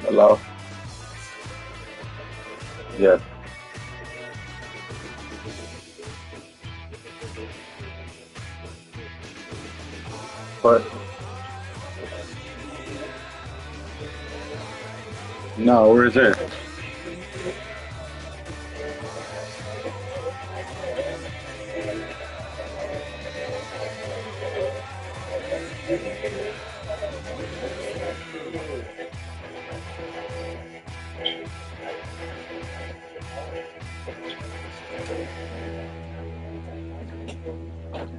Hello? Yes. But no, where is it?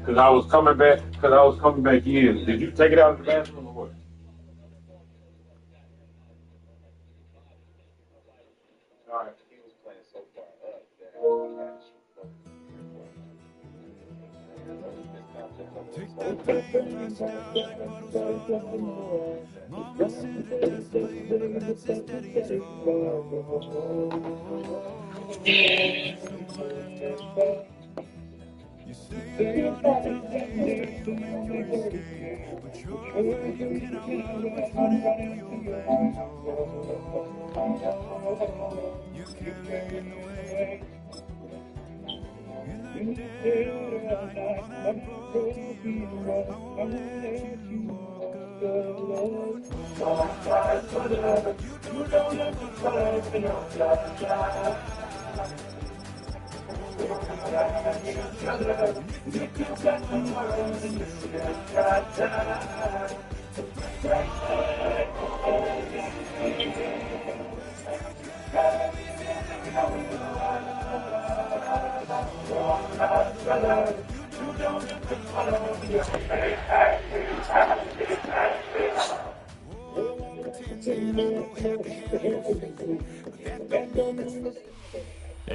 Because I was coming back. Because I was coming back in. Did you take it out of the bathroom or what? All right. Take that baby and step like a supermodel. Mama said the best way to dance is steady as you go. You say that you're counting days till you make escape, but sure as hell you can outrun what's running through your veins. Oh, you can't get in the way. In that dead of night, on that broken road, I won't let you walk alone. You don't have to fight for no love. You can got the world and you still got time.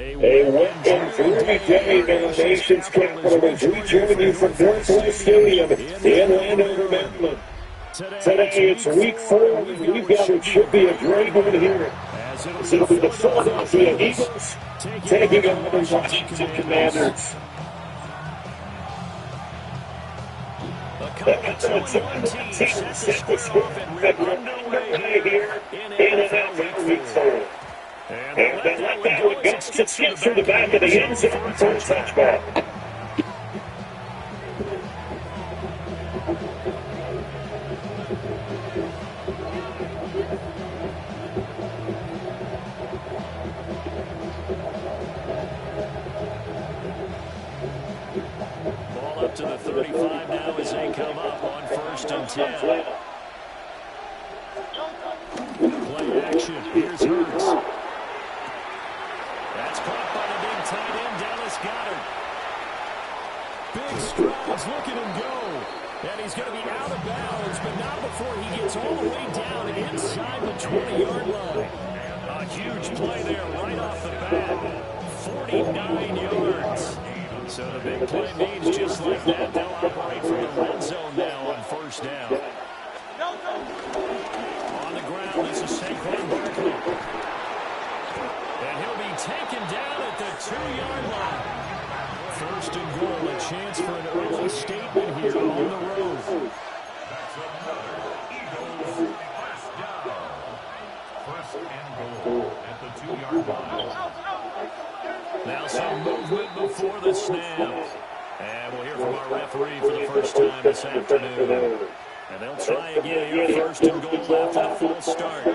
A wet and dreary day in our nation's capital as we join you from Northwest Stadium in Landover, Maryland. Today it's week 4 and we've got what should be a great one here. As it'll be the Philadelphia Eagles taking on the Washington Commanders. The Commanders set the score that we're underway here in NFL Week 4. And they let that one go. It skips through the back of the end zone for a touchback. Ball up to the 35 now as they come up on 1st and 10. Play action. Here's Hurts. That's caught by the big tight end, Dallas Goedert. Big strides, look at him go. And he's going to be out of bounds, but not before he gets all the way down inside the 20-yard line. A huge play there right off the bat. 49 yards. So the big play means just like that, they'll operate from the red zone now on 1st down. On the ground, this is Saquon Barkley. And he'll be taken down at the 2-yard line. 1st and goal, a chance for an early statement here on the road. That's another Eagles first down. 1st and goal at the 2-yard line. Now some movement before the snap. And we'll hear from our referee for the first time this afternoon. And they'll try again here, 1st and goal after the full start.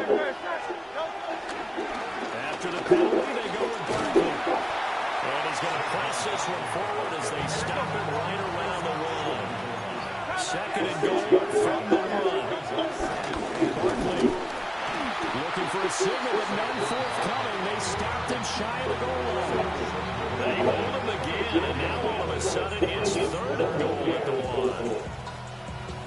After the penalty, they go with Barkley. And he's going to press this one forward as they stop him right around the 1. 2nd and goal from the 1. Barkley looking for a signal with none forthcoming. They stopped him shy of the goal line. They hold him again, and now all of a sudden it's 3rd and goal at the 1.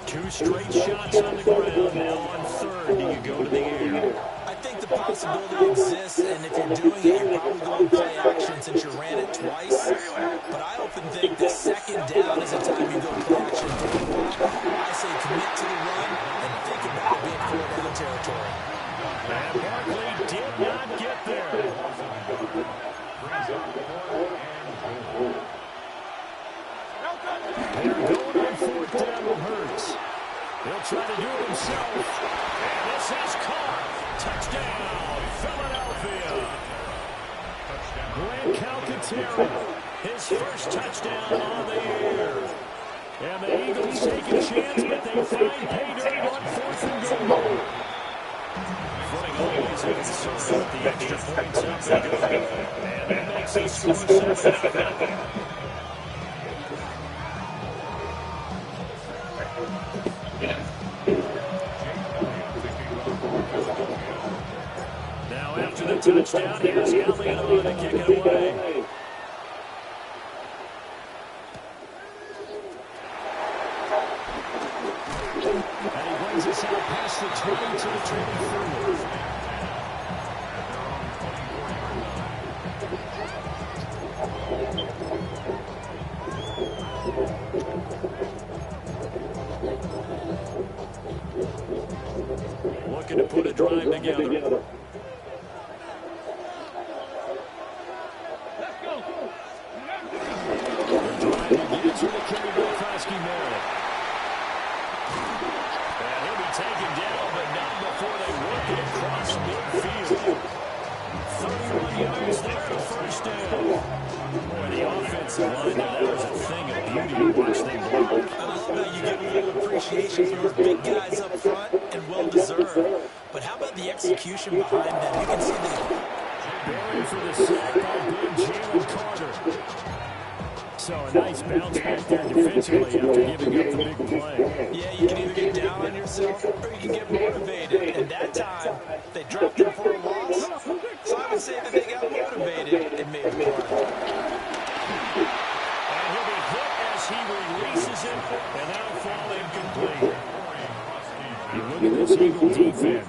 2 straight shots on the ground. Now on 3rd, do you go to the air? I think the possibility exists, and if you're doing it, you're probably going to play action since you ran it twice. But I often think that 2nd down is the time you go play action. I say commit to the run and think about it being 4th down territory. And Barkley did not get there. They're going on 4th down with Hurts. He'll try to do it himself. And this is caught. Touchdown. Terry, his first touchdown on the year. And the Eagles take a chance, but they find pay dirt on 4th and goal. Footing always a concern with the extra points up and go. And that makes the score 7-0. Now after the touchdown, here's Elliott on to kick it away. And he brings us out past the 20 to the 24. Looking to put a drive together. Taken down, but not before they work it across midfield. 31 yards there, first down. Boy, the offensive line, that was a thing of beauty to watch them block. I love how you give a little appreciation for those big guys up front, and well-deserved. But how about the execution behind them? You can see that. Barry for the sack by big Jalen Carter. So a nice bounce back there defensively after giving up the big play. Yeah, you can either get down on yourself or you can get motivated. And that time, they dropped them for a loss. So I would say that they got motivated and made a play. And he'll be hit as he releases it, and that'll fall incomplete. You look at this Eagle defense.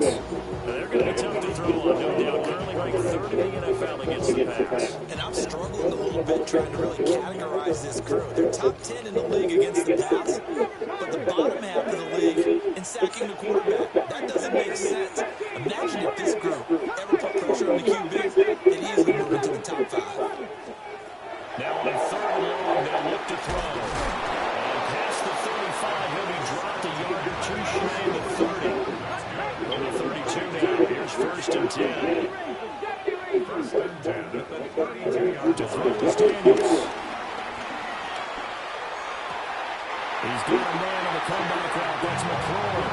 They're going to be tough to throw on, no doubt. Currently ranked 3rd in the NFL against the pass. And I'm struggling a little bit trying to really categorize this crew. They're top 10 in the league against the pass, but the bottom half of the league in sacking the quarterback. That doesn't make sense. Imagine if this group ever put pressure on the QB, they'd easily move into the top 5. Now on 3rd and long, they'll look to throw. And past the 35, he'll be dropped a yard or two shy of the 30. On the 32 now, here's 1st and 10. 1st and 10 at the 32-yard To throw is Daniels. He's got a man on the comeback route. That's McClure.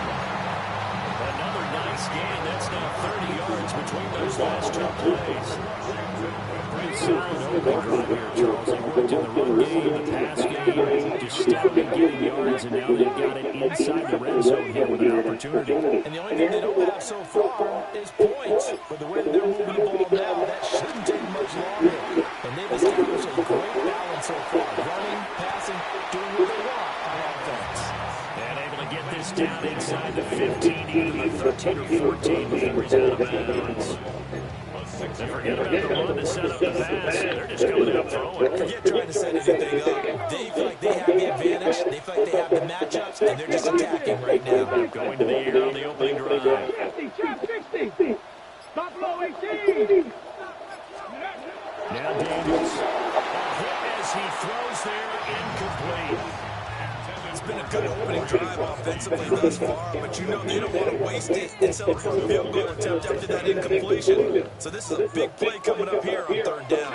Another nice gain. That's now 30 yards between those last 2 plays. Pretty solid opening drive here, Charles. They worked in the run game, the pass game, just steadily getting yards, and now they've got it inside the red zone here with an opportunity. And the only thing they don't have so far is points. But the way that they're moving the ball now, that shouldn't take much longer. And they've established a great balance so far. Running, passing, doing what they want on offense. And able to get this down inside the 15, even the 13 or 14 before he's out of bounds. They forget about the run to set up the pass. They're just coming out throwing. Forget trying to set anything up. They feel like they have the advantage. They feel like they have the matchups, and they're just attacking right now. Going to the air on the opening drive. 50, 60. Stop low, 18. Now Daniels. A hit as he throws there, incomplete. It's been a good opening drive offensively thus far, but you know they don't want to waste it and settle for a field goal attempt after that incompletion. So this is a big play coming up here on 3rd down.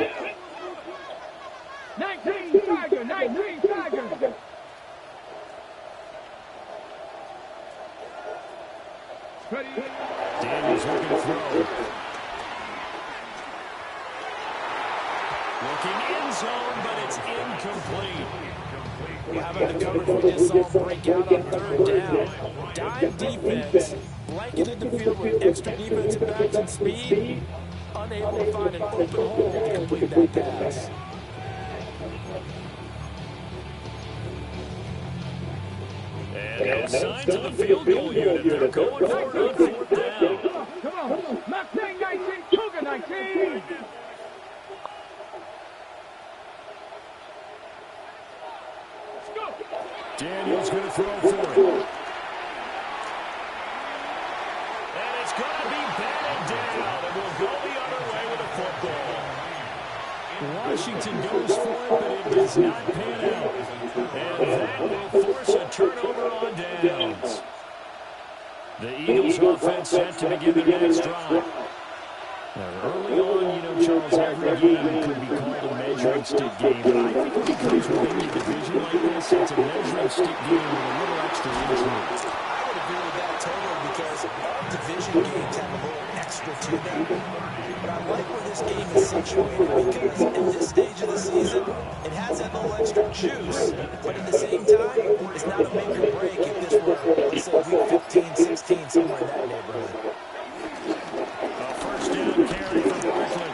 19 Tiger. Ready? Daniels looking to throw. Looking in zone, but it's incomplete. Well, how about the coverage we just saw break out on 3rd down? Dime defense, blanketed the field with extra defensive backs and speed, unable to find an open hole to complete that pass. And no signs of the field goal unit. They're going for it on 4th down. Come on. Mustang 19, Cougar 19. Daniels going to throw for it. And it's going to be batted down. And we'll go the other way with a football. Washington goes for it, but it does not pan out. And that will force a turnover on downs. The Eagles offense set to begin the next drive. Early on, Charles, every game could be called a measuring stick game, but I think when it comes within your division like this, it's a measuring stick game with a little extra intrigue. I would agree with that totally because all division games have a little extra to them. But I like where this game is situated because at this stage of the season, it has that little extra juice. But at the same time, it's not a make or break if this were, let's say, week 15, 16, somewhere in that neighborhood. First down carry for Barkley.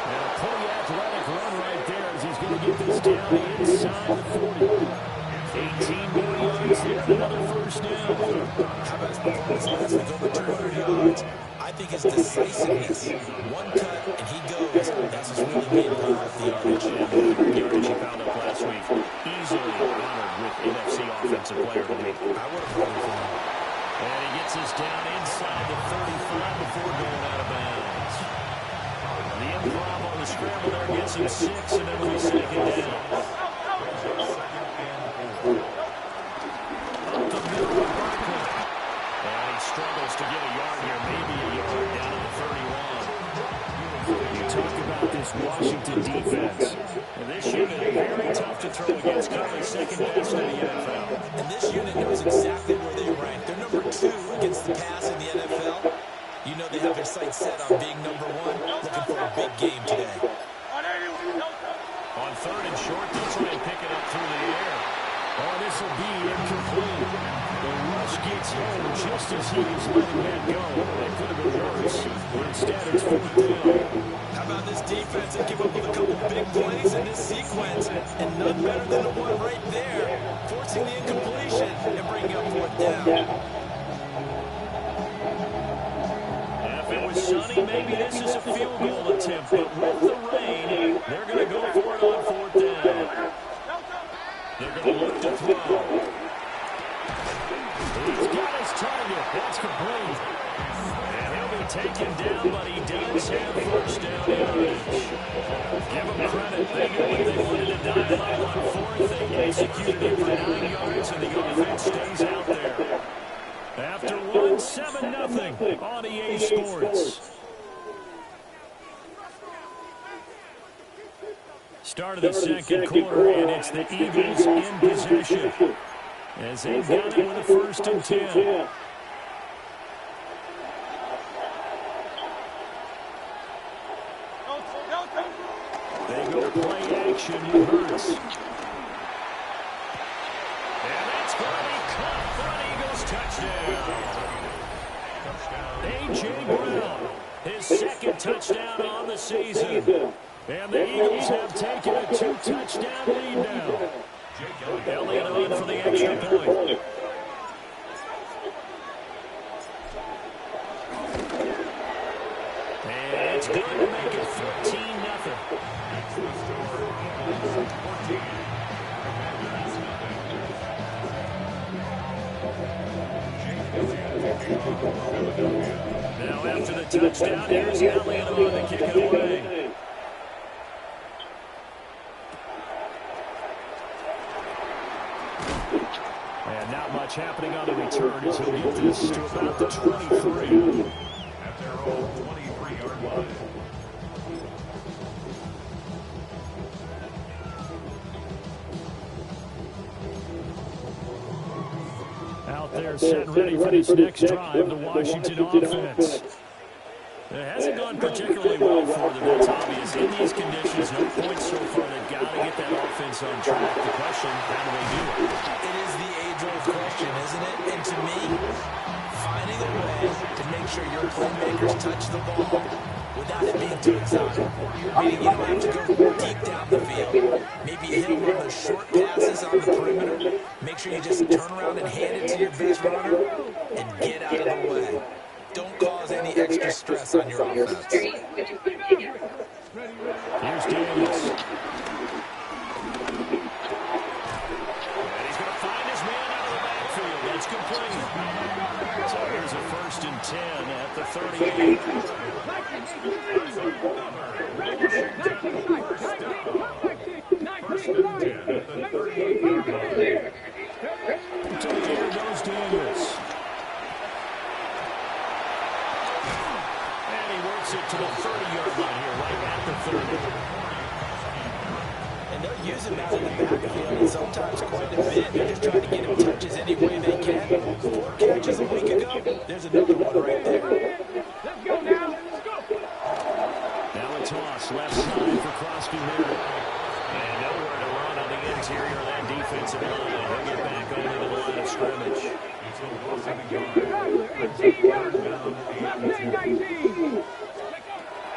And a pretty athletic run right there as he's going to get this down inside the 40. 18 more yards there, another first down. How about his performance last week, over 200 yards? I think his decisiveness, one cut, and he goes. That's what's really made him off the yardage. And the yardage he found up last week, easily honored with NFC Offensive Player of the Week. I would have voted for him. And he gets us down inside the 35 before going out of bounds. The improv on the scramble there gets him 6, and then we second down. Up the middle of Barkley. And he struggles to get a yard here, maybe a yard down to the 31. You talk about this Washington defense. And this unit, very tough to throw against, currently second best in the NFL. And this unit knows exactly where they rank. They're number 2 against the pass in the NFL. You know they have their sights set on being number 1, looking for a big game today. On third and short, they'll try and pick it up through the air. Oh, this will be incomplete. The rush gets home just as he was letting that go. That could have been worse. But instead, it's fourth down. How about this defense? They came up with a couple big plays in this sequence, and none better than the one right there, forcing the incompletion and bringing up fourth down. If it was sunny, maybe this is a field goal attempt. But with the rain, they're going to go for it on fourth down. They're going to look to throw. He's got his target. That's complete. And he'll be taken down, but he does have first down yardage. Give them credit. They knew what they wanted to dial up on fourth. They executed it for 9 yards, and the offense stays out there. After 1, 7-0 on EA Sports. Start of the second quarter, and it's the Eagles in possession as they've got it with a first and 10. They go to play action with Hurts. And that's going to be caught for an Eagles touchdown. A.J. Brown, his second touchdown on the season. And the Eagles have taken a 2-touchdown lead now. Elliott on for the extra point. And it's going to make it 14-0. Now after the touchdown, here's Elliott on to kick it away. And not much happening on the return as he'll get this to about the 23. At their own 23-yard line. Out there set ready for this next drive, the Washington offense. It hasn't gone particularly well for them, that's obvious. In these conditions, no points so far. They've got to get that offense on track. The question, how do they do it? It is the age-old question, isn't it? And to me, finding a way to make sure your playmakers touch the ball without it being too exotic. Meaning you don't have to go deep down the field. Maybe hit them on those short passes on the perimeter. Make sure you just turn around and hand it to your best runner and get out of the way. Don't cause any extra stress on your offense. Here's Daniels. And he's going to find his man out of the backfield. That's complete. So here's a first and 10 at the 38. First and 10 at the 38-yard line. To the air goes Daniels. use him out in the backfield, and sometimes quite a bit. They're just trying to get him touches any way they can. 4 catches a week ago. There's another one right there. Let's go now. Let's go. Now a toss left side for Crosby-Mary. And nowhere to run on the interior of that defensive line. He'll get back only to the line of scrimmage. It's a loss of the yard.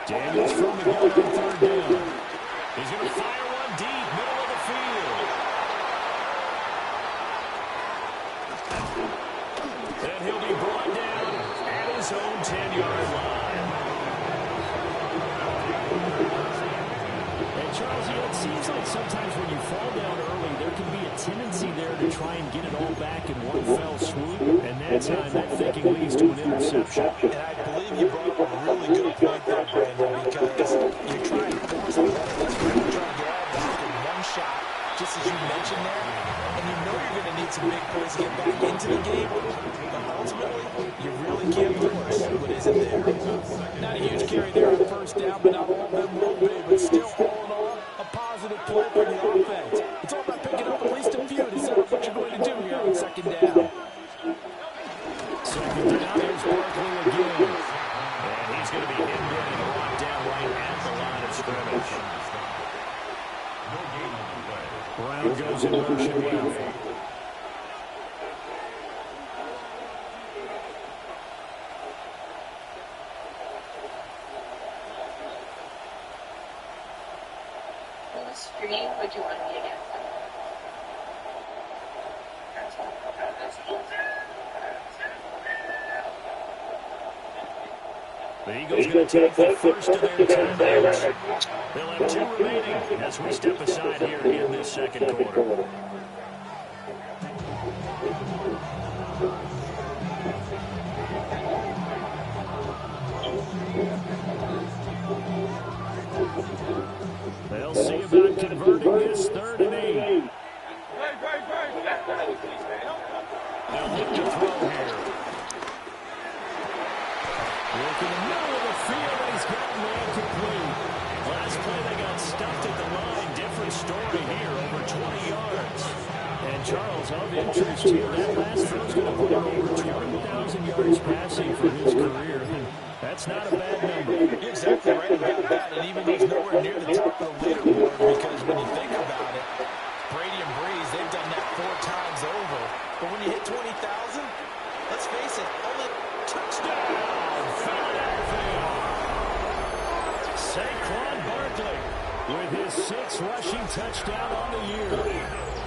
Daniels from the gun on 3rd down. He's going to fire one deep, middle of the field. And he'll be brought down at his own 10-yard line. And Charles, it seems like sometimes when you fall down early, there can be a tendency there to try and get it all back in one fell swoop. And that time, that thinking leads to an interception. And I believe you brought up a really good point there, Brandon, because you're trying to force a ball. You're trying to get all back in one shot, just as you mentioned there. And you know you're going to need some big plays to get back into the game. But ultimately, you really can't force what isn't there. Not a huge carry there on 1st down, but not all of them will be. But still, all in all, a positive play for the offense. It's all about picking up at least a few to set up what you're going to do here on 2nd down. 2nd down, here's Barkley again. And he's going to be hit and brought down right at the line of scrimmage. Brown goes in motion left. Stream, would you want me to get The Eagles going to take the first of their timeouts. They'll have 2 remaining as we step aside here in this 2nd quarter. They'll see about converting this 3rd and 8. They'll look to throw here. Working in the middle of the field, and he's got man complete. Last play, they got stuffed at the line. Different story here, over 20 yards. And Charles, of interest here, that last throw's going to put him over 20,000 yards passing for his career. That's not a bad number. You're exactly right about that, and even he's nowhere near the top of the leaderboard, because when you think about it, Brady and Breeze, they've done that 4 times over. But when you hit 20,000, let's face it, only touchdown, Philadelphia. Saquon Barkley with his 6th rushing touchdown on the year.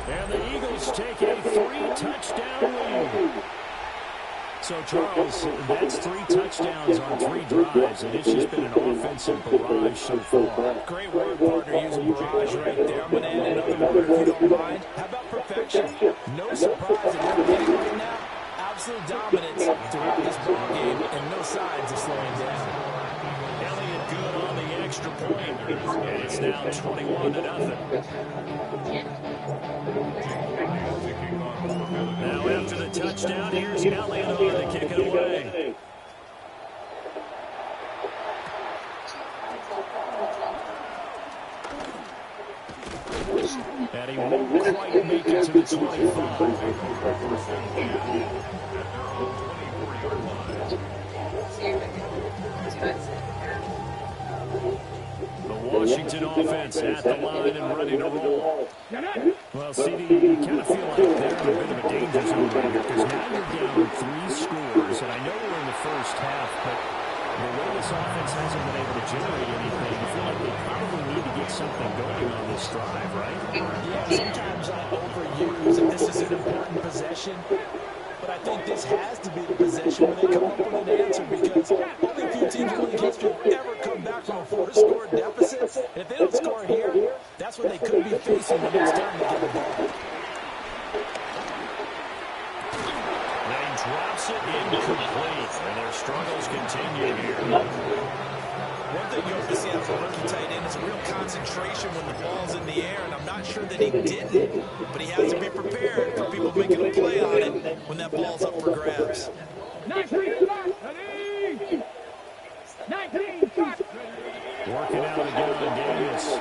And the Eagles take a 3-touchdown lead. So, Charles, that's 3 touchdowns on 3 drives, and it's just been an offensive barrage so far. Great work, partner, using barrage right there. I'm going to add another word, if you don't mind. How about perfection? No surprise that we're getting right now. Absolute dominance throughout this ball game, and no signs of slowing down. Elliott good on the extra point, and it's now 21-0. Now after the touchdown, here's Elliott on to kick it away. And he won't quite make it to the 25. The Washington offense at the line and ready to roll. Well, CD, you kind of feel like they're in a bit of a danger zone right here, because now you're down 3 scores, and I know we're in the first half, but the way this offense hasn't been able to generate anything, I feel like they probably need to get something going on this drive, right? Yeah, sometimes I overuse that this is an important possession, but I think this has to be the possession where they come up with an answer, because only a few teams in league history have ever come back from a 4-score deficit, and if they don't score here, that's what they could be facing the next time they get the ball. They drops it incomplete, and their struggles continue here. One thing you always see out of a rookie tight end is a real concentration when the ball's in the air, and I'm not sure that he didn't, but he has to be prepared for people making a play on it when that ball's up for grabs. 19 shots. Working out again on Daniels.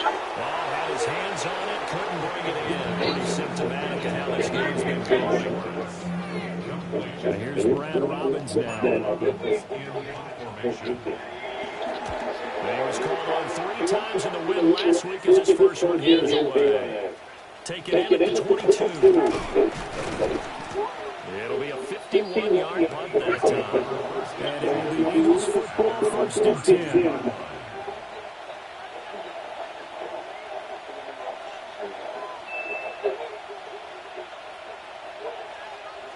Well, had his hands on it, couldn't bring it in. Pretty symptomatic of how this game's been going. And here's Brad Robbins now. He was called on 3 times in the win last week as his first one here is away. Take it in at the 22. It'll be a 51-yard punt that time. And it will be Eagles football, 1st and 10.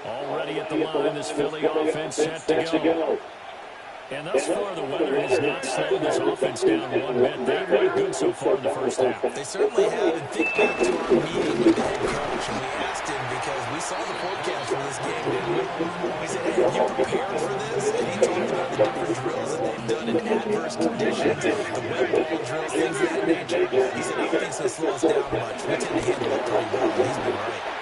Already at the line, this Philly offense set to go. And thus far, the weather has not slowed this offense down one bit. They've looked good so far in the first half. They certainly have. And think back to our meeting with the head coach, and we asked him because we saw the forecast for this game, didn't we? We said, hey, have you prepared for this? And he talked about the different drills that they've done in adverse conditions, the web ball drills, things of that nature. He said, nothing's going to slow us down much. We tend to handle it pretty well, and he's been right.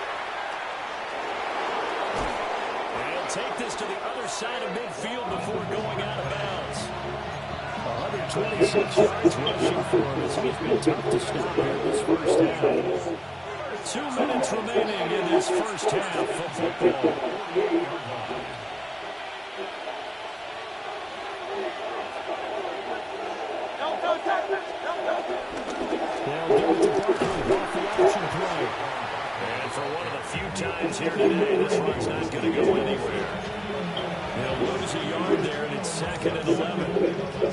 Take this to the other side of midfield before going out of bounds. 126 yards rushing for him. It's been tough to stop here this first half. 2 minutes remaining in this first half of football. They'll give it to Barkley off the option play. And for one of the few times here today, this run's not going to go anywhere. They'll lose a yard there, and it's 2nd and 11.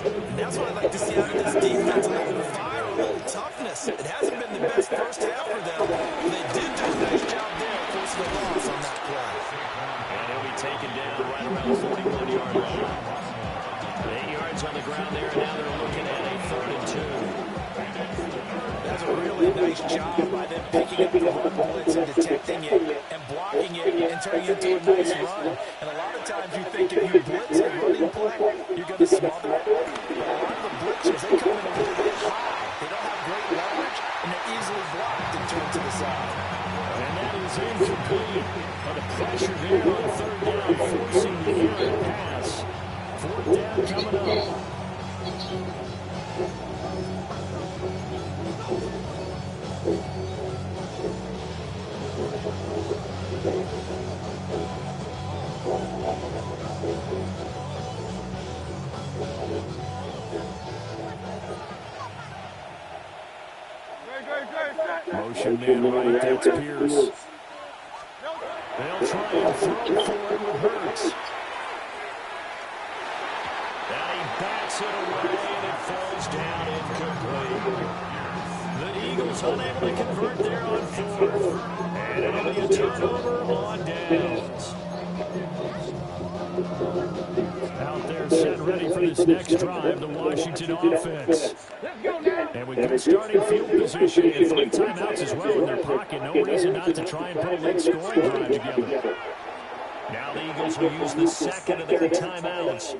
And that's what I'd like to see out of this defense. A little fire, a little toughness. It hasn't been the best first half for them, but they did do a nice job there, forcing a loss on that play. And he'll be taken down right around the 41-yard line. 8 yards on the ground there, and now they're looking at a 3rd and 2. That's a really nice job by them picking up the run blitz and detecting it and blocking it and turning it into a nice run. And a lot of times you think if you blitz a running play, you're going to smother it. But a lot of the blitzers, they come in a little bit high. They don't have great leverage, and they're easily blocked and turned to the side. And that is incomplete. But the pressure here on 3rd down, forcing the errant pass. 4th down coming up. Motion man right, that's Pierce. They'll try and throw for it with Hurts. And he bats it away, and it falls down incomplete. The Eagles unable to convert there on 4th. And it'll be a turnover on downs. Out there set ready for this next drive, the Washington offense. And with good starting field position and 3 timeouts as well in their pocket, no reason not to try and put a late scoring drive together. Now the Eagles will use the 2nd of their timeouts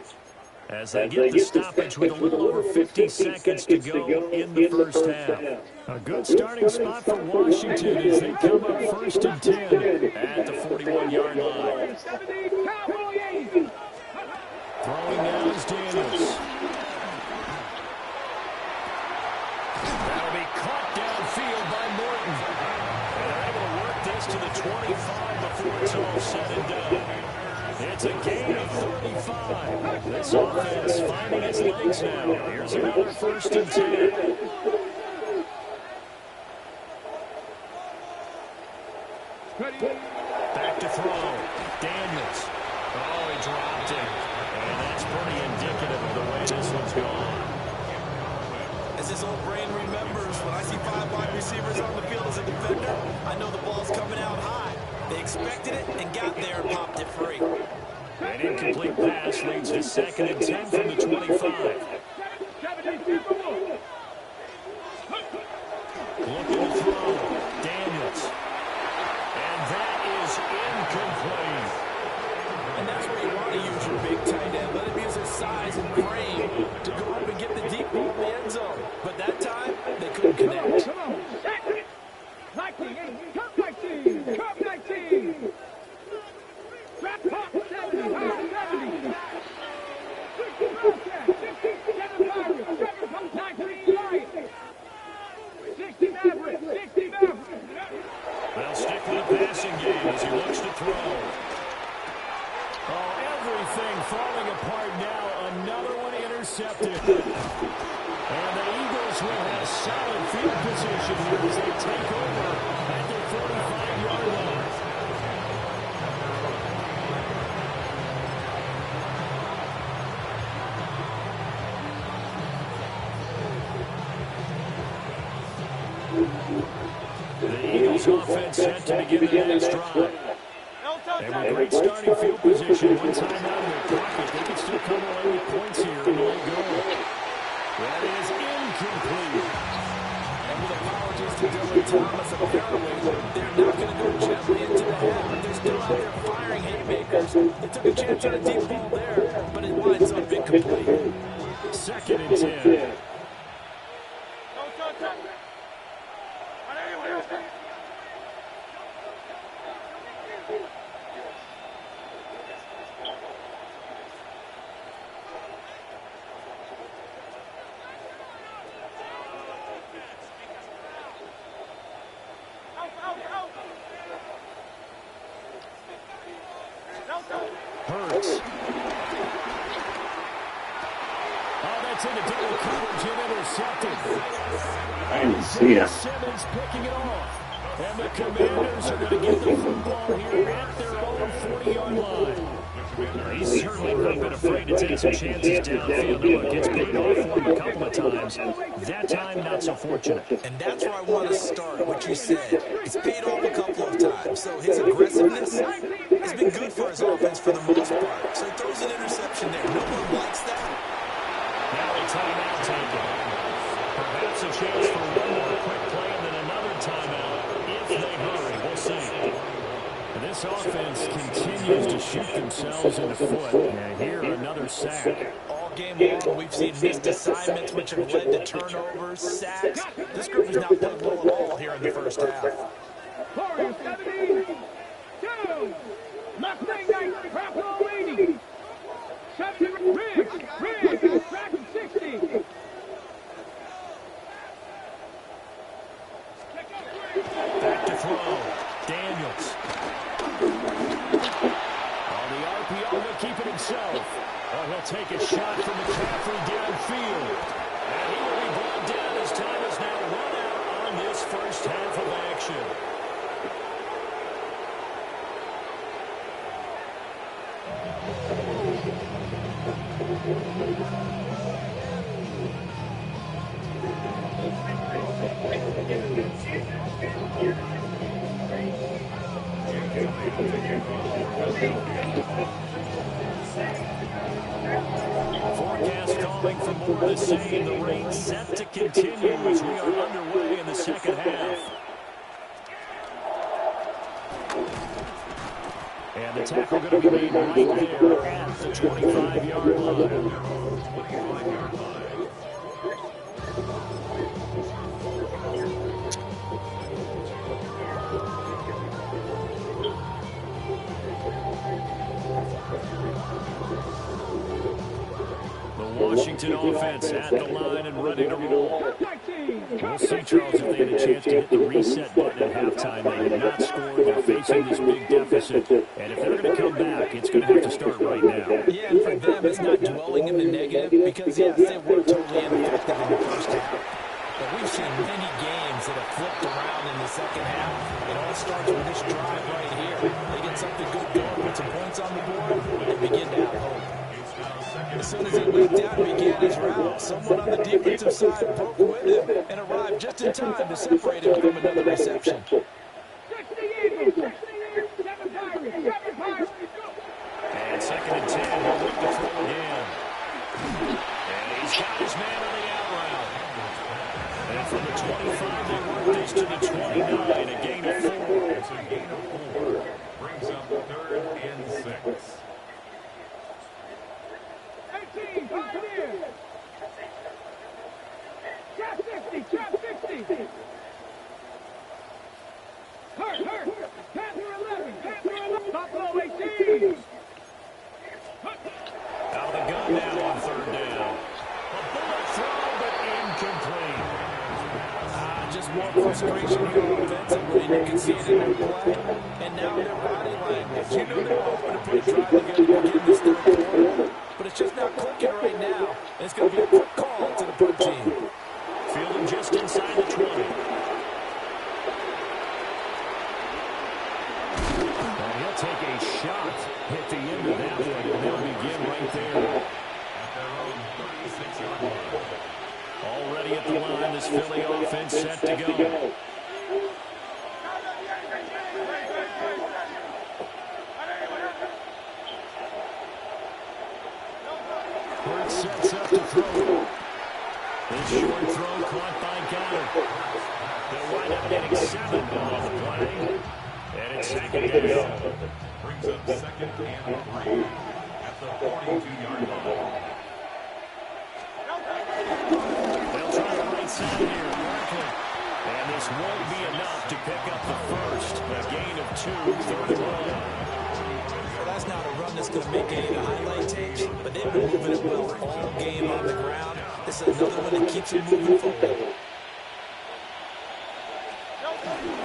as they get the stoppage with a little over 50 seconds to go in the first half. A good starting spot for Washington as they come up 1st and 10 at the 41-yard line. Throwing now is Daniels. That'll be caught downfield by Morton. And they're able to work this to the 25 before it's all said and done. It's a gain of 35. This offense finding its legs now. Here's another 1st and 10. Back to throw. Daniels. Oh, he dropped it. And that's pretty indicative of the way this one's gone. As his old brain remembers, when I see 5 wide receivers on the field as a defender, I know the ball's coming out high. They expected it and got there and popped it free. An incomplete pass leads to 2nd and 10 from the 25. Looking to throw. Daniels. And that is incomplete. And that's where you want to use your big tight end. Let him use his size and frame to go up and get the deep ball in the end zone. But that time, they couldn't connect. Come on. 19. Cup 19. Cup 19. Drop top 70. High 70. 60 Broadcast. 67 Virus. 7 from 19 Lions. will have solid field position here as they take over at their 45-yard line. The Eagles offense set to begin the next drive. And with great starting field position, one time out of their pocket, they can still come away with points here and let go. That is incomplete. And with apologies to Dylan Thomas, apparently they're not going to go gently into the half. They're still out there firing haymakers. They took a chance on a deep ball there, but it winds up incomplete. 2nd and 10. Hurts. Oh, that's into double coverage and intercepted. I didn't see him. Simmons picking it off. And the Commanders are going to get the football here at their own 40-yard line. He's certainly not been afraid to take some chances downfield. Look, it's paid off for him a couple of times. That time, not so fortunate. And that's where I want to start, what you said. It's paid off a couple of times. So his aggressiveness has been good for his offense for the most part. So he throws an interception there. No one likes that. Now a timeout taken. Perhaps a chance for one more quick play and then another timeout if they hurry. We'll see. And this offense continues to shoot themselves in the foot. And here, another sack. All game long, we've seen missed assignments which have led to turnovers, sacks. This group has not played well at all here in the first half. Warriors 72. Mustang Knights, Bravo 80. Riggs, track 60. Back to throw. Daniels. On the RPO, he'll keep it himself. Oh, he'll take a shot from McCaffrey downfield. And he will be brought down as time is now run out on this first half of action. Forecast calling for more of the same. The rain set to continue as we are underway in the second half. And the tackle going to be made right there at the 25-yard line. Washington offense at the line and ready to roll. We'll see, Charles, if they had a chance to hit the reset button at halftime. They have not scored. They're facing this big deficit. And if they're going to come back, it's going to have to start right now. Yeah, and for them, it's not dwelling in the negative because, yes, they were totally ineffective in the first half. But we've seen many games that have flipped around in the second half. It all starts with this drive right here. They get something good going, put some points on the board, and begin to have hope. As soon as he leaped out and began his route, someone on the defensive side broke with him and arrived just in time to separate him from another reception. And 2nd and 10, he'll look to throw again. And he's got his man on the out route. And from the 25, they work this to the 29, a gain of 4. It's a gain of 4. Brings up 3rd and 6. 18, Pioneers. Trap 60. Hurt. Panther 11. Buffalo 18. Out of the gun now on 3rd down. A bullet throw, but incomplete. Just more frustration here offensively. You can see it in their play. And now their body language. You know they're hoping to put a drive together again this 3rd quarter. But it's just not clicking right now. It's going to be a quick call to the punt team. Fielding just inside the 20. And he'll take a shot at the end of that one, and they'll begin right there. At their own 36-yard line. Already at the line, this Philly offense set to go. Hurt sets up to throw. This short throw caught by Goddard. They'll wind up getting 7 on the play. And it's second down. Brings up second and 3 at the 42-yard line. They'll try the right side here. Barkley. And this won't be enough to pick up the first. A gain of 2, third and long. Well, that's not a run that's going to make any of the highlight tapes, but they've been moving it well all game on the ground. This is another one that keeps them moving forward. They'll try to run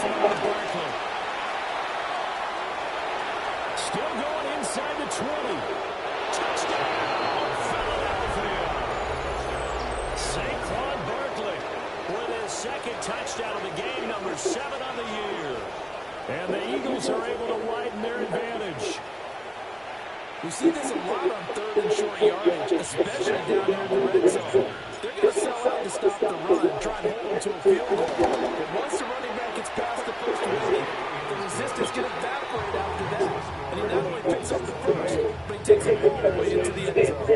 forward Barkley. Still going inside the 20. Touchdown, Philadelphia. Saquon Barkley with his second touchdown of the game, number 7 on the year. And the Eagles are able to widen their advantage. We see this a lot on third and short yardage, especially down here in the red zone. They're going to sell out to stop the run and try to hold them to a field goal. But once the running back gets past the first whistle, the resistance can evaporate after that. And he not only picks up the first, but he takes it all the way into the end zone.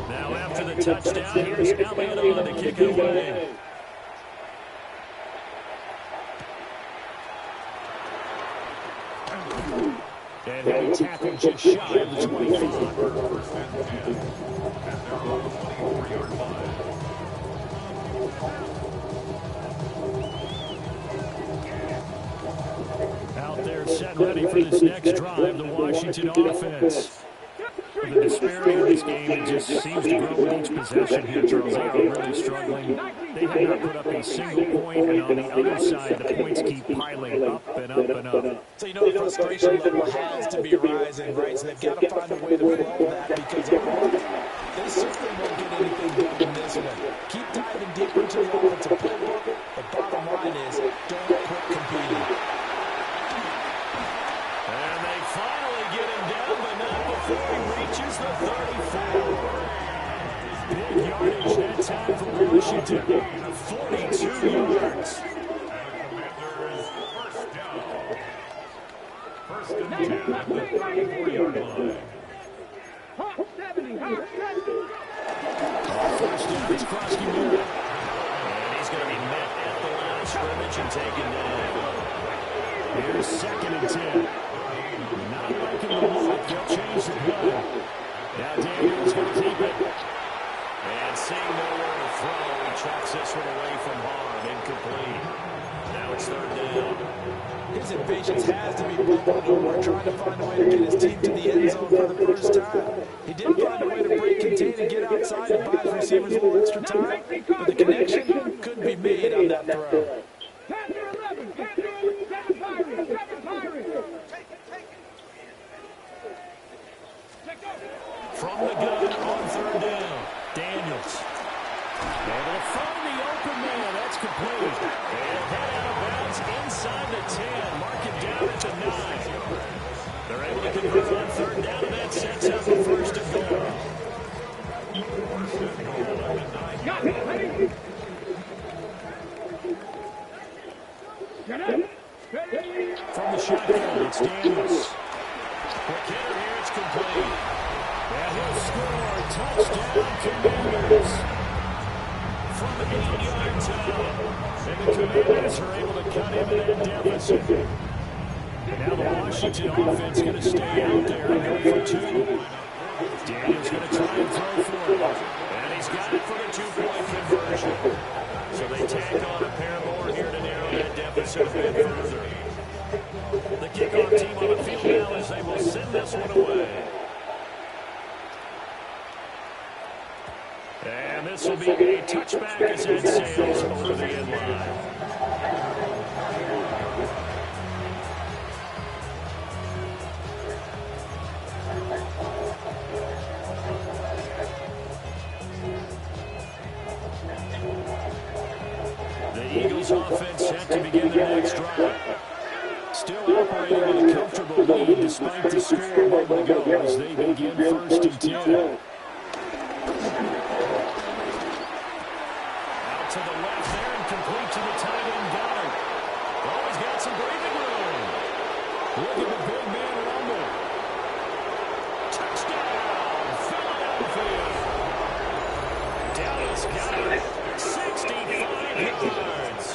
Now after the touchdown, here's Elliott on to kick it away. And he'll be tackled just shy of the 25. First and 10 at their own 24-yard line. Out there set ready for this next drive, the Washington offense. The disparity in this game, it just seems to grow with each possession here, Charles. They are really struggling. They have not put up a single point, and on the other side, the points keep piling up and up and up. So you know the frustration level has to be rising, right? So they've got to find a way to quell that because they certainly won't get anything done in this one. Keep diving deeper into the offensive playbook. The bottom line is don't quit competing. And they finally get him down, but not before he reaches the 34. Big yardage that time for Washington. 42 yards. Commanders first down. First and 10 at the 34-yard line. First down, it's Krosky Miller. And he's going to be met at the line of scrimmage and taken down. Here's second and 10. Not liking the look. They'll change the play. Now Daniel's going to keep it. And seeing nowhere to throw, he chucks this one away from Barr. Incomplete. Now it's third down. His impatience has to be bubbling over, trying to find a way to get his team to the end zone for the first time. He did find a way to break contain and get outside and buy his receivers a little extra time, but the connection couldn't be made on that throw. From the gun on third down, Daniels. Able to find the open man. That's complete. And head out of bounds inside the 10. Mark it down at the 9. They're able to convert on third down, and that sets up the first and goal. First and goal at the 9-yard line. From the shotgun, it's Daniels. McKinnon here, it's complete. And he'll score. Touchdown, Commanders. From 8 yards out. And the Commanders are able to cut him in that deficit. Now the Washington offense going to stay out there and go for 2. Daniels going to try and throw for it. And he's got it for the 2-point conversion. So they tack on a pair more here to narrow that deficit a bit further. The kickoff team on the field now as they will send this one away. And this will be a touchback as that sails over the end line. Eagles offense set to begin their next drive. Still operating with a comfortable lead despite the score a moment ago as they begin 1st and 10. Out to the left there and complete to the tight end Goddard. Oh, he's got some breathing room. Look at the big man rumble. Touchdown, Philadelphia. Dallas Goddard, 65 yards.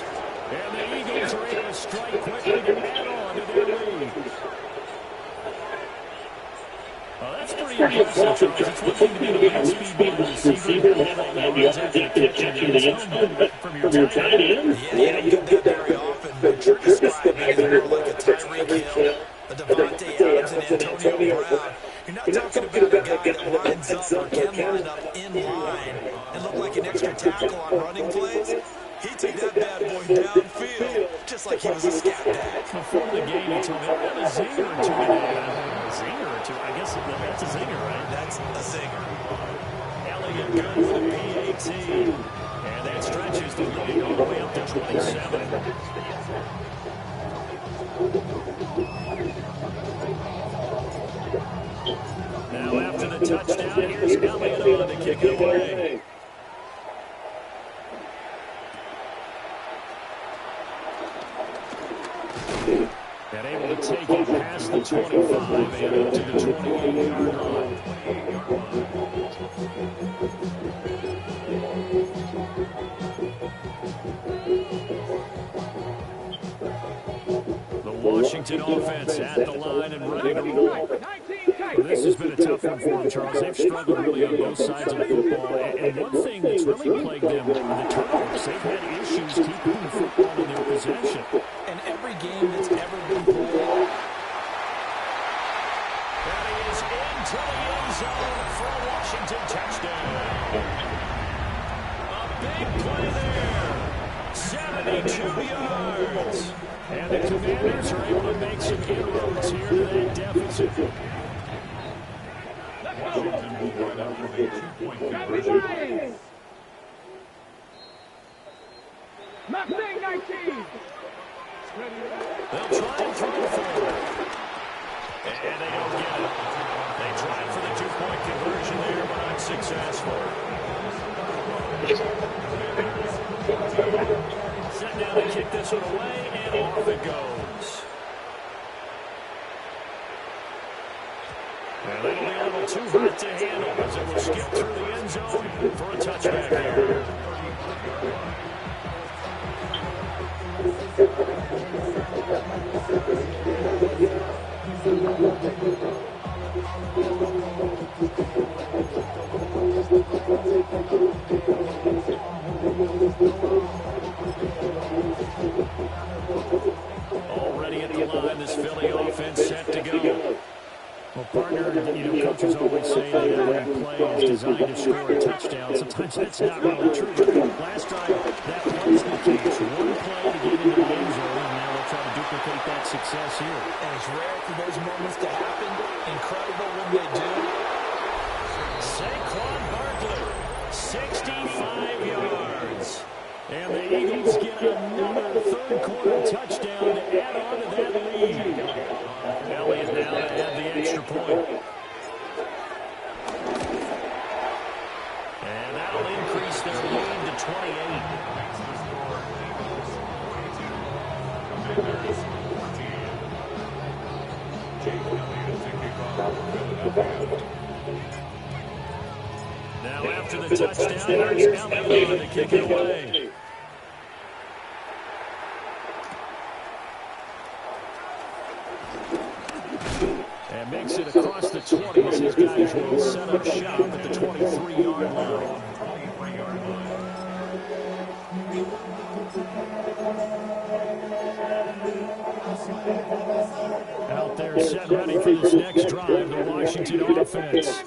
And the Eagles are able to strike quickly to add on to their lead. Well, that's pretty impressive, Charles. It's one thing to be the lead speed by the receiver and all that yards after the catch in the end zone, but from your tight end. Yeah, you don't get that very often. What you're describing is more like a Tyreek Hill, a Devontae Adams, and Antonio Brown. You're not talking about a guy that lines up or can line up in line and look like an extra tackle on running plays. He took that bad boy downfield just like he was a scat back. Before the game, he told me, I got a zinger or two today. A zinger or two? I guess that's a zinger, right? That's a zinger. Elliott good with a PAT. And that stretches the lead all the way up to 27. Now after the touchdown, here's Elliott on to kick it away. And able to take it past the 25 and up to the 28-yard line. The Washington offense at the line and ready to roll. Well, this has been a tough one for them, Charles. They've struggled really on both sides of the football. And one thing that's really plagued them are the turnovers. They've had issues keeping the football in their possession. And every game that's ever been played. And he is into the end zone for a Washington touchdown. A big play there. 72 yards. And the Commanders are able to make some inroads here to that deficit. Washington will run out with a 2-point conversion. Mustang 19. They'll try and throw it forward. And they don't get it. They tried for the 2-point conversion there, but unsuccessful. Set down to kick this one away, and off it goes. And that'll be a little too hot to handle as it will skip through the end zone for a touchback there. Already at the line, this Philly offense set to go. Well, partner, coaches always say that every play is designed to score a touchdown. Sometimes that's not really true. But last drive, that was the case. One play to get into the end zone, and now they'll try to duplicate that success here. And it's rare for those moments to happen. Incredible when they do. Saquon Barkley, 65 yards. And the Eagles get another third-quarter touchdown to add on to that lead. Elliott now to add the extra point. And that'll increase their lead to 28. Now after the touchdown, here's Elliott to kick it away. And makes it across the 20 as his guys will set up shop at the 23-yard line. Out there set ready for this next drive, the Washington offense.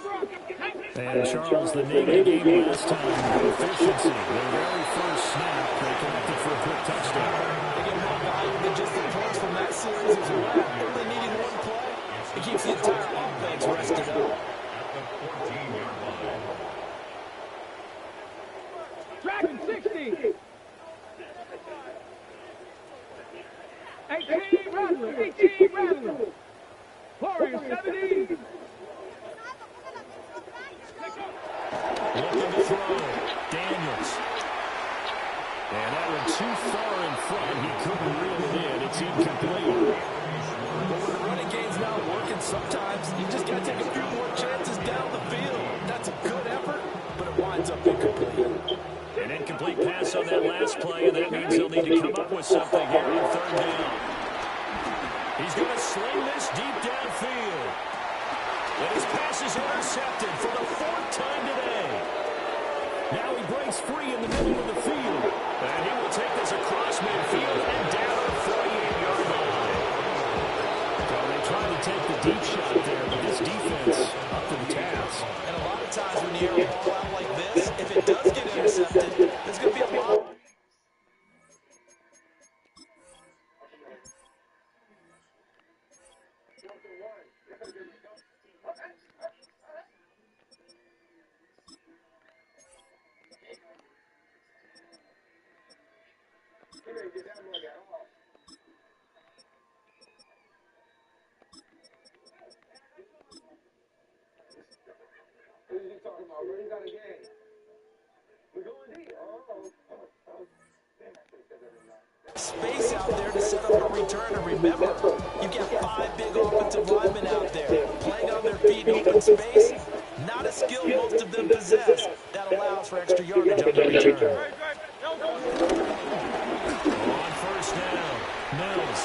And Charles, the name of the game last time, efficiency. Their very first snap, they connected for a quick touchdown. They get more value than just the points from that series as well. Only needing one play. It keeps the entire offense rested up. Dragon 60. Looking to throw. Daniels. And that one too far in front. He couldn't reel it in. It's incomplete. Well, when the running game's not working, sometimes you just got to take a few more chances down the field. That's a good effort, but it winds up incomplete. An incomplete pass on that last play, and that means he'll need to come up with something here on third down. He's going to sling this deep downfield. And his pass is intercepted for the fourth time today. Now he breaks free in the middle of the field. And he will take this across midfield and down the 48-yard line. Well, they tried to take the deep shot there, but this defense up to the task. And a lot of times when you air a ball out like this, if it does get intercepted, there's going to be a lot. Space out there to set up a return. And remember, you've got 5 big offensive linemen out there playing on their feet in open space. Not a skill most of them possess. That allows for extra yardage on the return. On first down, Mills.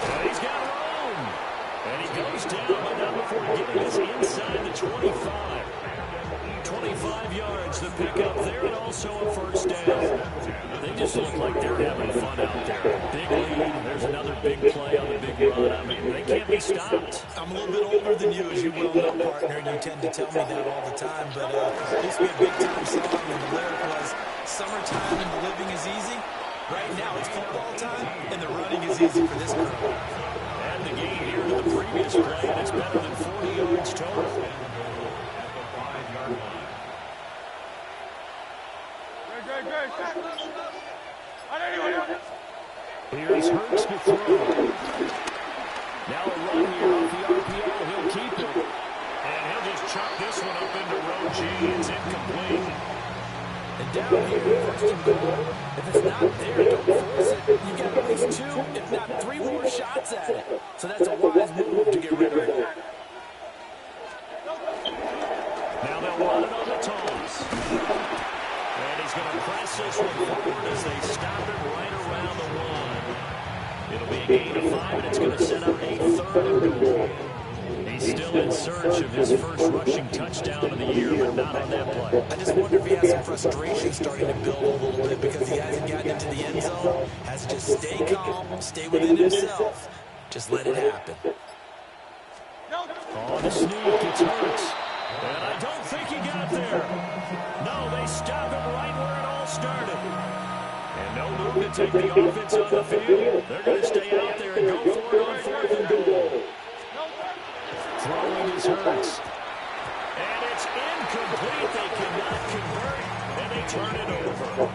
And he's got room. And he goes down, but not before getting us inside the 25. 25 yards to pick up there, and also a first down. They just look like they're having fun out there. Big lead, there's another big play on the big run. I mean, they can't be stopped. I'm a little bit older than you, as you well know, partner, and you tend to tell me that all the time. But it used to be a big-time song, and the lyric was, "Summertime and the living is easy." Right now, it's football time, and the running is easy for this girl. And the gain here to the previous play, and it's better than 40 yards total. Here's Hurts to throw. Now a run here off the RPO. He'll keep it. And he'll just chuck this one up into row G. It's incomplete. And down here, first and goal, if it's not there, don't force it. You got at least 2, if not 3 more shots at it. So that's a wise move to get rid of it. Now they'll run it on the toss. And he's going to press this one forward as they stop it right around the 1. It'll be a gain of 5, and it's going to set up a third and goal. He's still in search of his first rushing touchdown of the year, but not on that play. I just wonder if he has some frustration starting to build a little bit because he hasn't gotten into the end zone. Has to just stay calm, stay within himself. Just let it happen. On the sneak, it's Hurts. And I don't think he got there. No, they stop him right where it all started. And no move to take the offense on the field. They're going to stay out there and go for it on fourth and goal. Throwing is Hurts. And it's incomplete. They cannot convert, and they turn it over.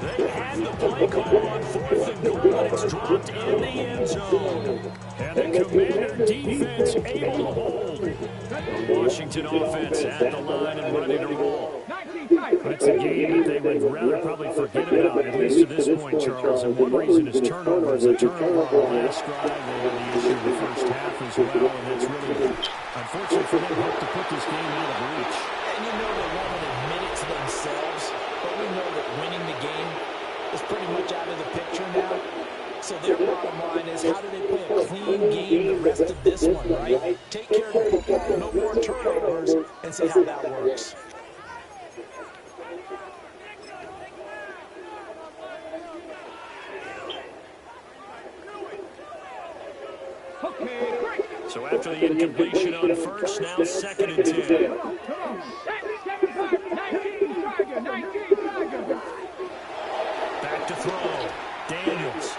They had the play call on fourth and goal, but it's dropped in the end zone. And the Commander defense able to hold. The Washington offense at the line and ready to roll. It's a game that they would rather probably forget about, at least to this point, Charles. And one reason is turnovers. A turnover on the last drive. They had the issue in the first half as well, and it's really, unfortunate for them, hope to put this game out of reach. And you know they won't admit it to themselves, but we know that winning the game is pretty much out of the picture now. So their bottom line is, how do they play a clean game the rest of this one, right? Take care of the football, no more turnovers, and see how that works. So after the incompletion on first, now second and 10. Back to throw. Daniels.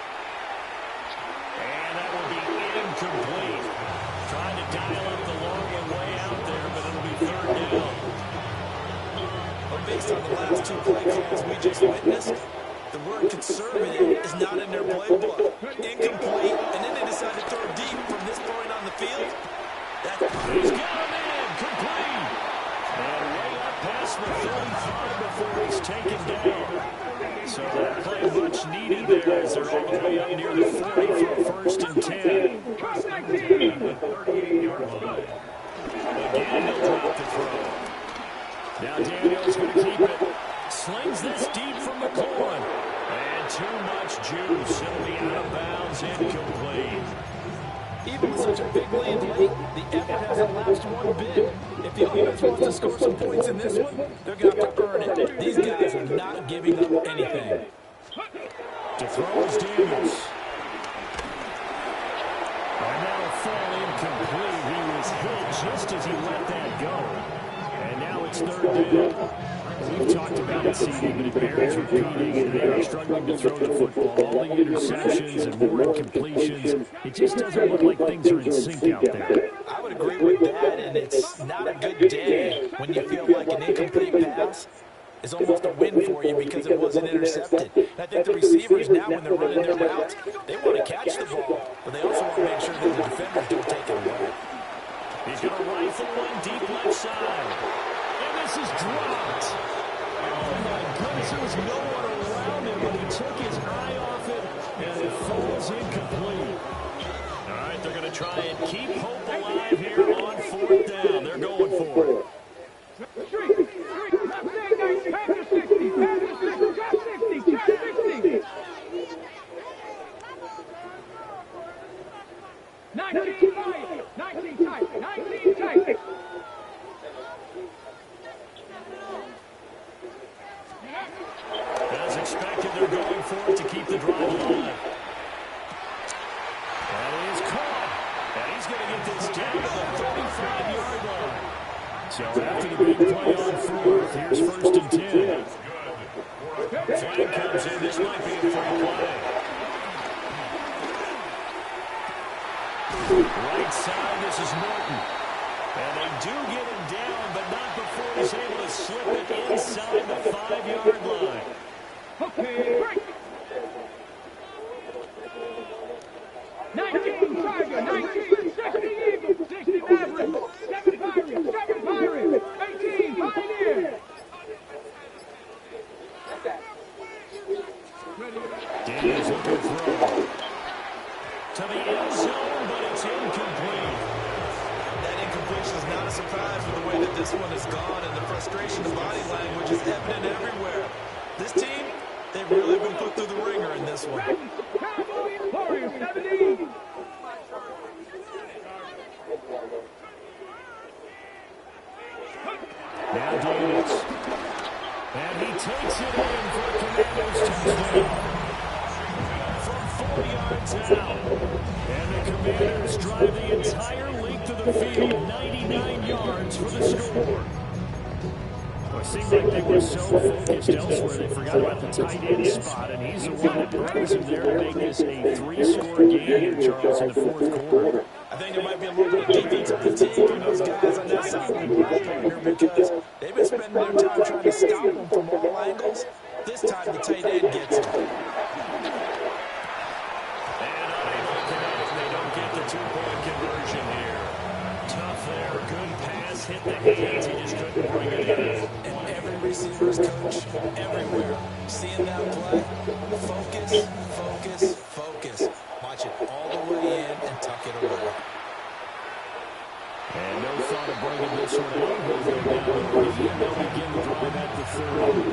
And that will be incomplete. Trying to dial up the long one way out there, but it'll be third down. But based on the last 2 play calls we just witnessed, The word conservative is not in their playbook. Incomplete, and then they decide to throw deep from this point on the field. He's got him in, complete. And way up past the 35 before he's taken down. So that play much needed there as they're all the way up near the 40 for a 1st and 10. The 38-yard line. Again, he'll drop the throw. Now Daniel's going to keep it. Slings this deep from McLaurin. And too much juice. It'll be out of bounds, incomplete. Even with such a big lead late, the effort hasn't lapsed one bit. If the offense wants to score some points in this one, they're going to have to earn it. These guys are not giving up anything. To throw is Daniels. And that'll fall incomplete. He was hit just as he let that go. And now it's 3rd down. We've talked about it, CD, but it bears repeating, and they are struggling to throw the football. All the interceptions and more incompletions. It just doesn't look like things are in sync out there. I would agree with that, and it's not a good day when you feel like an incomplete pass is almost a win for you because it wasn't intercepted. And I think the receivers now, when they're running their routes, they want to catch the ball, but they also want to make sure that the defenders don't take it away. He's going to rifle one deep left side. And this is dropped. Oh, my goodness, there was no one around him, but he took his eye off it, and it falls incomplete. All right, they're going to try and keep hope alive here on 4th down. They're going for it. As expected, they're going for it to keep the drive alive. That is caught. And he's going to get this down to the 35-yard line. So after the big play on 4th, here's 1st and 10. Flag comes in. This might be a free play. Right side, this is Norton. And they do get him down, but not before he's able to slip it inside the 5-yard line. Okay, break. 19 Tiger, 19, 60 Eagles, 60 Mavericks, 7 Pirates, 18 Pioneers. Daniels looking to throw. To the end zone, but it's incomplete. That incompletion is not a surprise with the way that this one has gone, and the frustration, the body language is evident everywhere. This team, they've really been put through the ringer in this one. Cowboys, Warriors, 70. Now Daniels. And he takes it in for a Commandos touchdown. From 40 yards out. And the Commanders drive the entire length of the field, 99 yards for the score. Well, it seemed like they were so focused elsewhere they forgot about the tight end spot, and he's the one that brings them there to make this a 3-score game here, Charles, in the 4th quarter. I think there might be a little bit of defensive fatigue on those guys on that side of the ball here because they've been spending their time trying to stop them from all angles. This time the tight end gets it. And unable to connect, they don't get the 2-point conversion here. Tough there, good pass, hit the hands, he just couldn't bring it in. And every receiver's coach, everywhere, seeing that play, focus, focus, focus. Watch it all the way in and tuck it away. And no thought of bringing this one in. He'll go down to 3, and they'll begin the drive at the 30.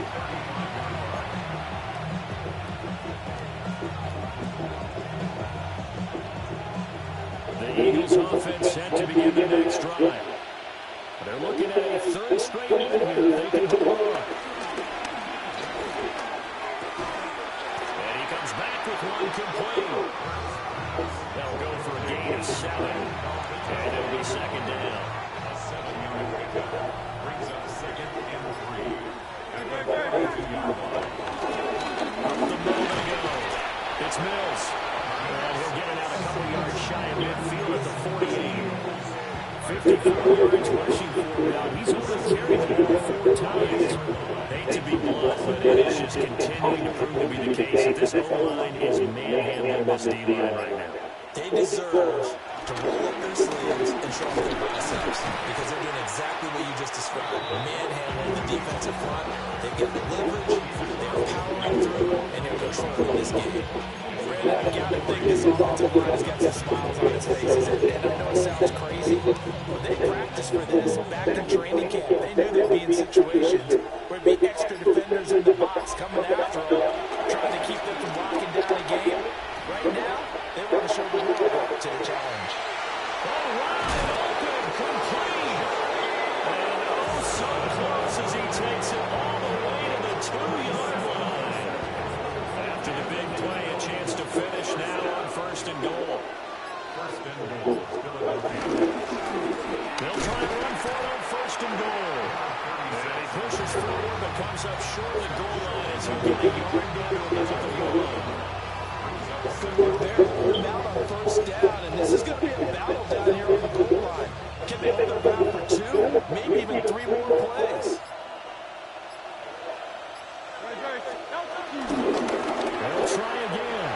The Eagles offense set to begin the next drive. They're looking at a 3rd straight win here. They can hold on. And he comes back with one complete. They'll go for a gain of 7. And it'll be 2nd down. A 7-yard pickup brings up 2nd and 3. At the 32-yard line. With a moment to go. It's Mills. And he'll get it out a couple yards shy of midfield at the 48. 54 yards rushing for him now. He's only carried the ball 4 times. Hate to be blunt, but it is just continuing to prove to be the case that this O-line is manhandling this D-line right now. They deserve to roll up their sleeves and show off their biceps because they're doing exactly what you just described. Manhandling the defensive front. They've got the leverage. They're powering through, and they're controlling this game. Brandon, I gotta think this offensive line has got some smiles on its faces. And I know it sounds crazy, but they practiced for this back in training camp. They knew they'd be in situations where there'd be extra defenders in the box coming after them, trying to keep them from locking down a game. Right now, they want to show the world up to the challenge. All right, open, complete. And oh, so close as he takes it all the way to the 2-yard line. After the big play, a chance to finish now on 1st and goal. They'll try and run for it on 1st and goal. And he pushes forward, but comes up short of the goal line as he'll get a yard down to about the 1. Good work there, holding out on 1st down, and this is going to be a battle down here on the goal line. Can they hold their ground for 2, maybe even 3 more plays? They'll try again.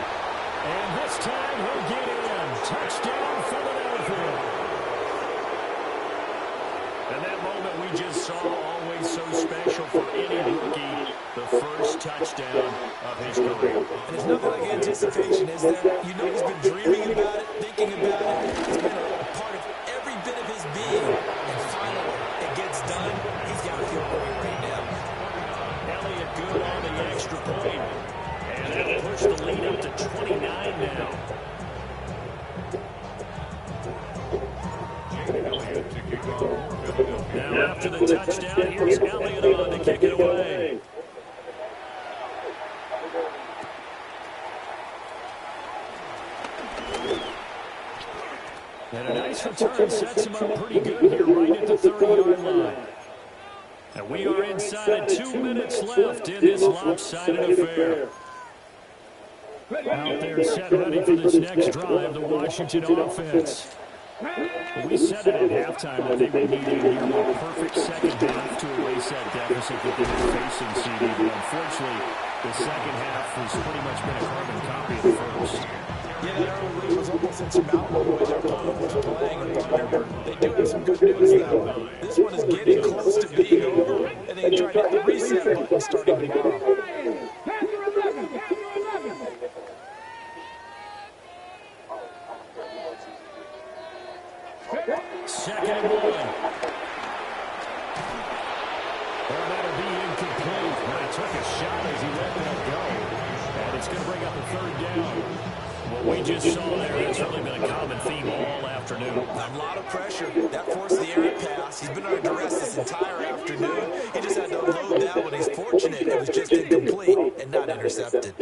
And this time he'll get in. Touchdown, Philadelphia. And that moment we just saw, always so special for any rookie, the first touchdown of his career. And there's nothing like anticipation, is there? You know he's been dreaming about it, thinking about it. It's been a part of every bit of his being. And finally, it gets done. He's got to feel great right now. Elliott good on the extra point. And that'll push the lead up to 29 now. Now after the touchdown, here's Elliott on to kick it away. And a nice return sets him up pretty good here right at the 30-yard line. And we are inside 2 minutes left in this lopsided affair. Out there set ready for this next drive, the Washington offense. We said it at halftime that they would need a nearly perfect second half to erase that deficit that they were facing, CD. But unfortunately, the second half has pretty much been a carbon copy of the first. Yeah, that early lead was almost insurmountable the way their opponent was playing. And they do have some good news, though. This one is getting close to being over, and they can try to hit the reset button starting tomorrow. Second and 1. Well, that'll be incomplete. But he took a shot as he let that go. And it's going to bring up a 3rd down. What we just saw there, that's really been a common theme all afternoon. A lot of pressure. That forced the errant pass. He's been under duress this entire afternoon. He just had to unload that one. He's fortunate it was just incomplete and not intercepted.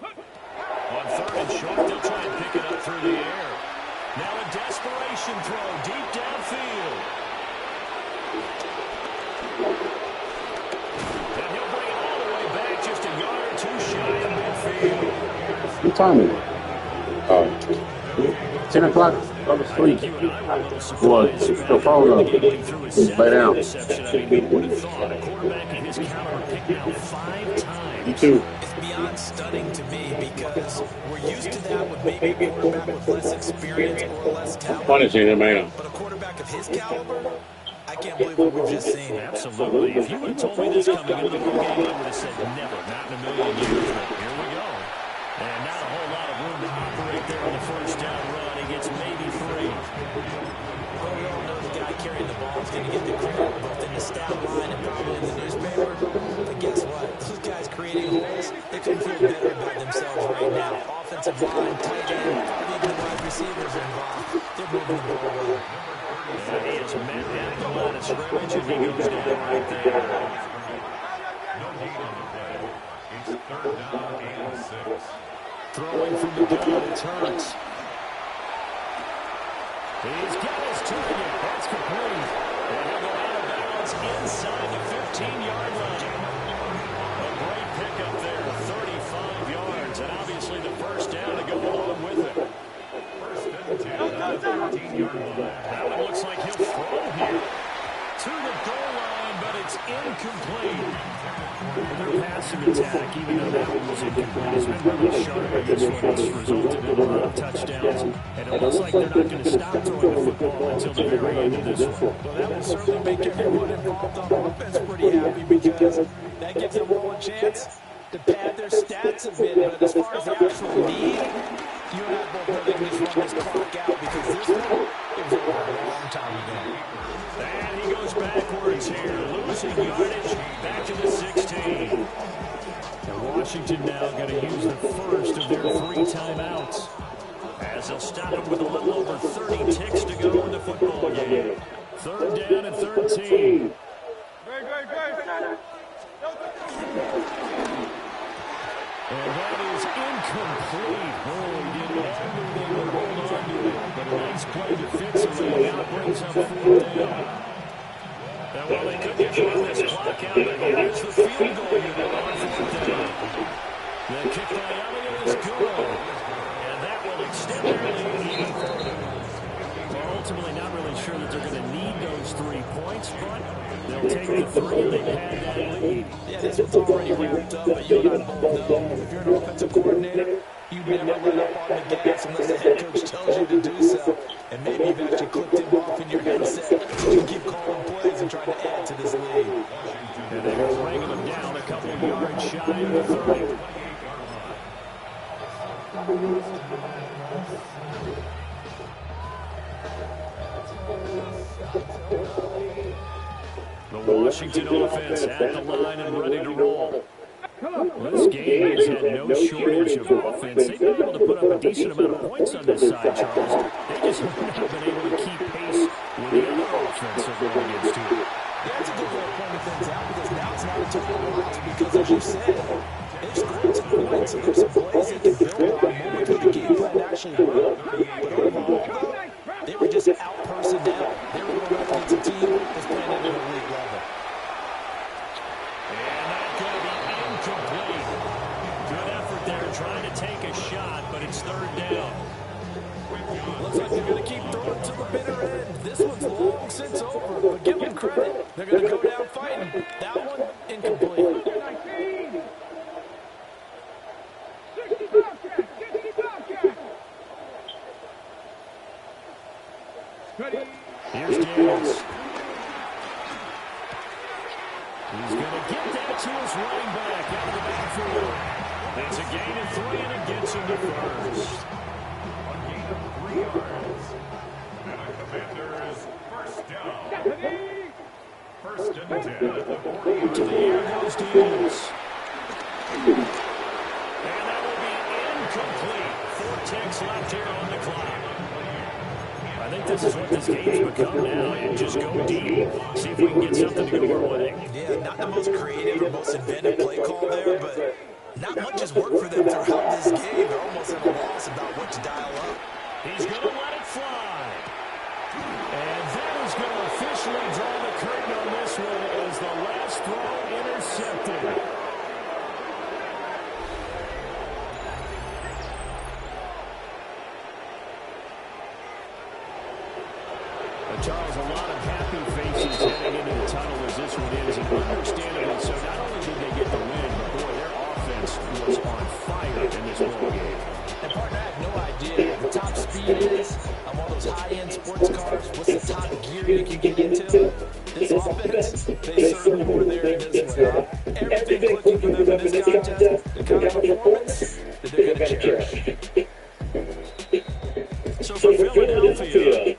On 3rd and short, they'll try and pick it up through the air. Now a desperation throw deep downfield. And he'll bring it all the way back just a yard or 2 shy of midfield. What time is it? 10 o'clock? Go to sleep. What? The phone up. Lay down. Who would have thought a quarterback of his caliber picked out 5 times? You too. It's beyond stunning to me because we're used to that with maybe a quarterback with less experience or less talent. Punishing him, man. But a quarterback of his caliber, I can't believe what we've just seen. Absolutely. If you would have told me this coming into the ball game, I would have said never, not in a million years. But here we go. And not a whole lot of room to operate there on the first down run. He gets maybe 3. Well, we all know the guy carrying the ball is going to get the credit both in the stat line and probably in the newspaper. But guess what? Those guys creating holes, they couldn't feel better about themselves right now. Offensive line, tight end, probably even the wide receivers are involved. They're moving the ball well. And he is met at the line of scrimmage, and he goes down right there. No gain on the play. It's 3rd down and 6. Throwing from the gun, it's Hurts. He's got his target. That's complete. And he'll go out of bounds inside the 15-yard line. A great pickup there, 35 yards. And obviously the first down to go along with it. 1st and 10. That one looks like he'll throw here. To the goal line, but it's incomplete. Their passing attack, even though that one was incomplete, has been really sharp in this one. It's resulted in a lot of touchdowns. And it looks like they're not going to stop throwing the football until the very end of this one. Well, that will certainly make everyone involved on offense pretty happy because that gives them all a chance to pad their stats a bit. But as far as the actual need, you and I both know they can just run this clock out because this one, it was over a long time ago. And he goes backwards here, losing yardage back to the 16. And Washington now going to use the first of their 3 timeouts, as they'll stop it with a little over 30 ticks to go in the football game. 3rd down and 13. And that is incomplete. Oh, he didn't have to hold on to it. But a nice play defensively. Now brings up 4th down. And while they couldn't run this clock out, but here's the field goal unit on 4th down. The kick by Elliott is good. And that will extend their lead even further. Well, ultimately not really sure that they're going to need those 3 points, but they'll take the 3 and they've had that lead. Yeah, this one's already wrapped up, but you and I both know if you're an offensive coordinator, you never let up on the gas unless the head coach tells you to do so. And maybe you've actually clicked him off in your headset. You can keep calling plays and trying to add to this lead. And they're bringing them down a couple of yards shy of the 30. The Washington offense at the line and ready to roll. This game has had no shortage of offense. They've been able to put up a decent amount of points on this side, Charles. They just haven't been able to keep pace with the other offense they're going against too. Yeah, it's a good way of pointing things out because now it's not a turnover because, as you said, they've scored some points and there's some plays they can build on moving through the game plan actually work. But overall, though, they were just out-personnel. They were going up against a team that's playing at an elite level. And that's going to be incomplete. Good effort there trying to take a shot, but it's 3rd down. Looks like they're going to keep throwing to the bitter end. This one's long since over, but give them credit. They're going to go down fighting. That one, incomplete. Here's Daniels. He's going to get that to his running back out of the backfield. It's a gain of 3, and it gets him to first. A gain of 3 yards. And a Commander's first down. 1st and 10 at the 40. To the air goes Daniels. And that will be incomplete. 4 ticks left here on the clock. I think this is what this game's become now. You just go deep, see if we can get something to go our way. Yeah, not the most creative or most inventive play call there, but not much has worked for them throughout this game. They're almost at a loss about what to dial up. He's going to let it fly. And that is going to officially draw the curtain on this one as the last throw intercepted. Charles, a lot of happy faces heading into the tunnel as this one is, and understandably so. Not only did they get the win, but boy, their offense was on fire in this ball game. And partner, I have no idea what the top speed is on one of those high-end sports cars. What's the top gear you can get into? This offense, they certainly were there in this one. Everything clicking for them in this contest, the kind of performance that they're going to cherish. So for Philadelphia,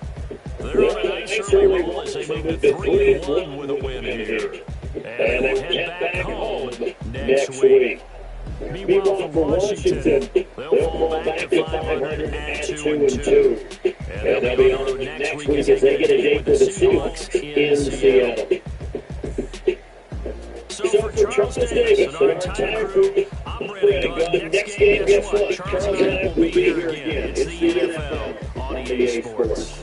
they're on a nice early roll as they move to 3-1 with a win here. And they'll head back home next week. Meanwhile, for Washington, they'll fall back to 500 at 2-2. And they'll be on the road next week as they get a date with the Seahawks in Seattle. So for Charles Davis and our entire crew, I'm Brandon Gunn. Next game, guess what? Charles and I will be here again. It's the NFL on EA Sports.